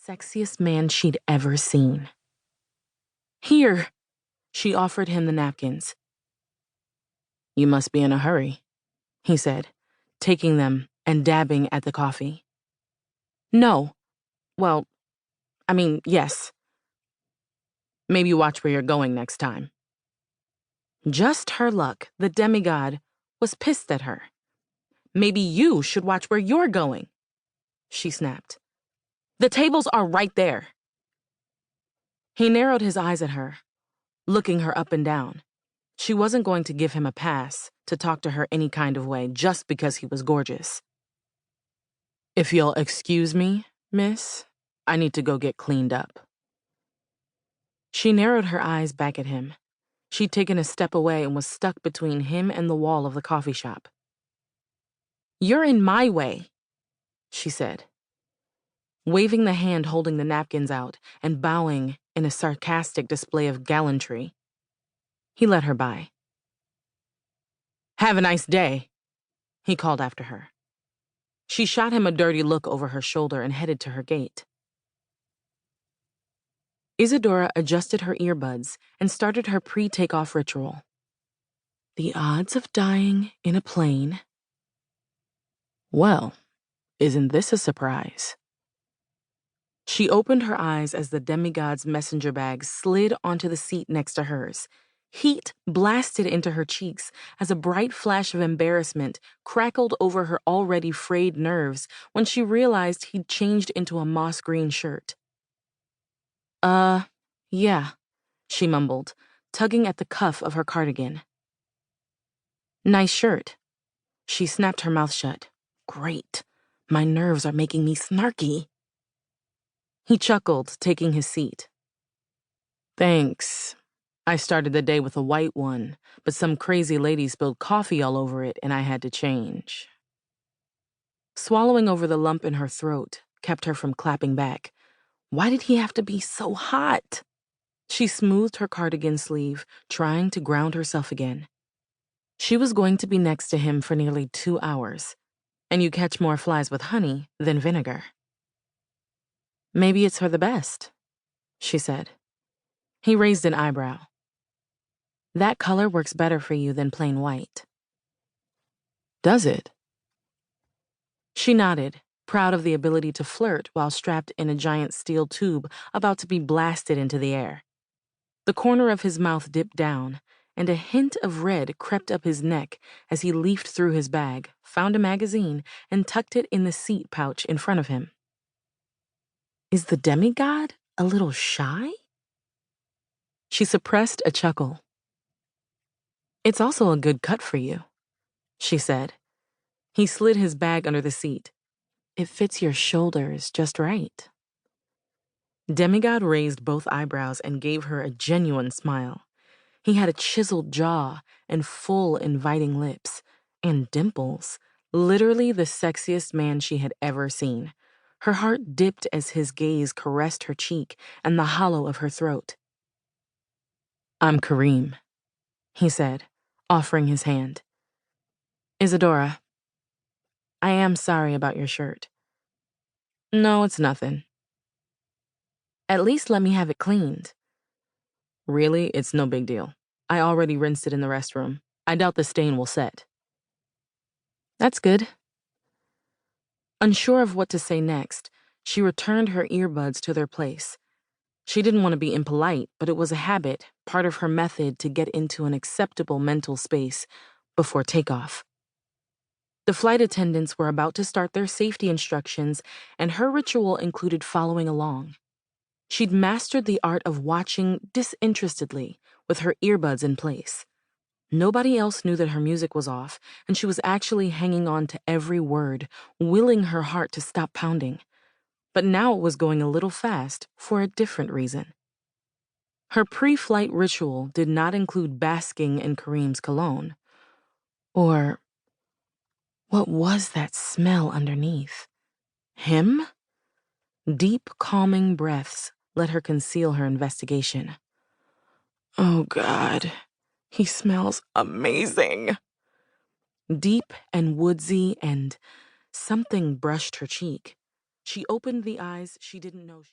sexiest man she'd ever seen. "Here," she offered him the napkins. "You must be in a hurry," he said, taking them and dabbing at the coffee. "No. Well, yes. Maybe watch where you're going next time." Just her luck, the demigod was pissed at her. "Maybe you should watch where you're going," she snapped. "The tables are right there." He narrowed his eyes at her, looking her up and down. She wasn't going to give him a pass to talk to her any kind of way just because he was gorgeous. "If you'll excuse me, miss, I need to go get cleaned up." She narrowed her eyes back at him. She'd taken a step away and was stuck between him and the wall of the coffee shop. "You're in my way," she said, waving the hand holding the napkins out and bowing in a sarcastic display of gallantry. He let her by. "Have a nice day," he called after her. She shot him a dirty look over her shoulder and headed to her gate. Isadora adjusted her earbuds and started her pre-takeoff ritual. The odds of dying in a plane. Well, isn't this a surprise? She opened her eyes as the demigod's messenger bag slid onto the seat next to hers. Heat blasted into her cheeks as a bright flash of embarrassment crackled over her already frayed nerves when she realized he'd changed into a moss green shirt. Yeah, she mumbled, tugging at the cuff of her cardigan. "Nice shirt." She snapped her mouth shut. "Great. My nerves are making me snarky." He chuckled, taking his seat. "Thanks. I started the day with a white one, but some crazy lady spilled coffee all over it and I had to change." Swallowing over the lump in her throat kept her from clapping back. Why did he have to be so hot? She smoothed her cardigan sleeve, trying to ground herself again. She was going to be next to him for nearly 2 hours, and you catch more flies with honey than vinegar. "Maybe it's for the best," she said. He raised an eyebrow. "That color works better for you than plain white." "Does it?" She nodded, proud of the ability to flirt while strapped in a giant steel tube about to be blasted into the air. The corner of his mouth dipped down, and a hint of red crept up his neck as he leafed through his bag, found a magazine, and tucked it in the seat pouch in front of him. Is the demigod a little shy? She suppressed a chuckle. "It's also a good cut for you," she said. He slid his bag under the seat. "It fits your shoulders just right." Demigod raised both eyebrows and gave her a genuine smile. He had a chiseled jaw and full, inviting lips, and dimples, literally the sexiest man she had ever seen. Her heart dipped as his gaze caressed her cheek and the hollow of her throat. "I'm Kareem," he said, offering his hand. "Isadora, I am sorry about your shirt." "No, it's nothing." "At least let me have it cleaned." "Really, it's no big deal. I already rinsed it in the restroom. I doubt the stain will set." "That's good." Unsure of what to say next, she returned her earbuds to their place. She didn't want to be impolite, but it was a habit, part of her method to get into an acceptable mental space before takeoff. The flight attendants were about to start their safety instructions, and her ritual included following along. She'd mastered the art of watching disinterestedly with her earbuds in place. Nobody else knew that her music was off, and she was actually hanging on to every word, willing her heart to stop pounding. But now it was going a little fast for a different reason. Her pre-flight ritual did not include basking in Kareem's cologne. Or what was that smell underneath? Him? Deep, calming breaths let her conceal her investigation. "Oh, God, he smells amazing." Deep and woodsy, and something brushed her cheek. She opened the eyes she didn't know she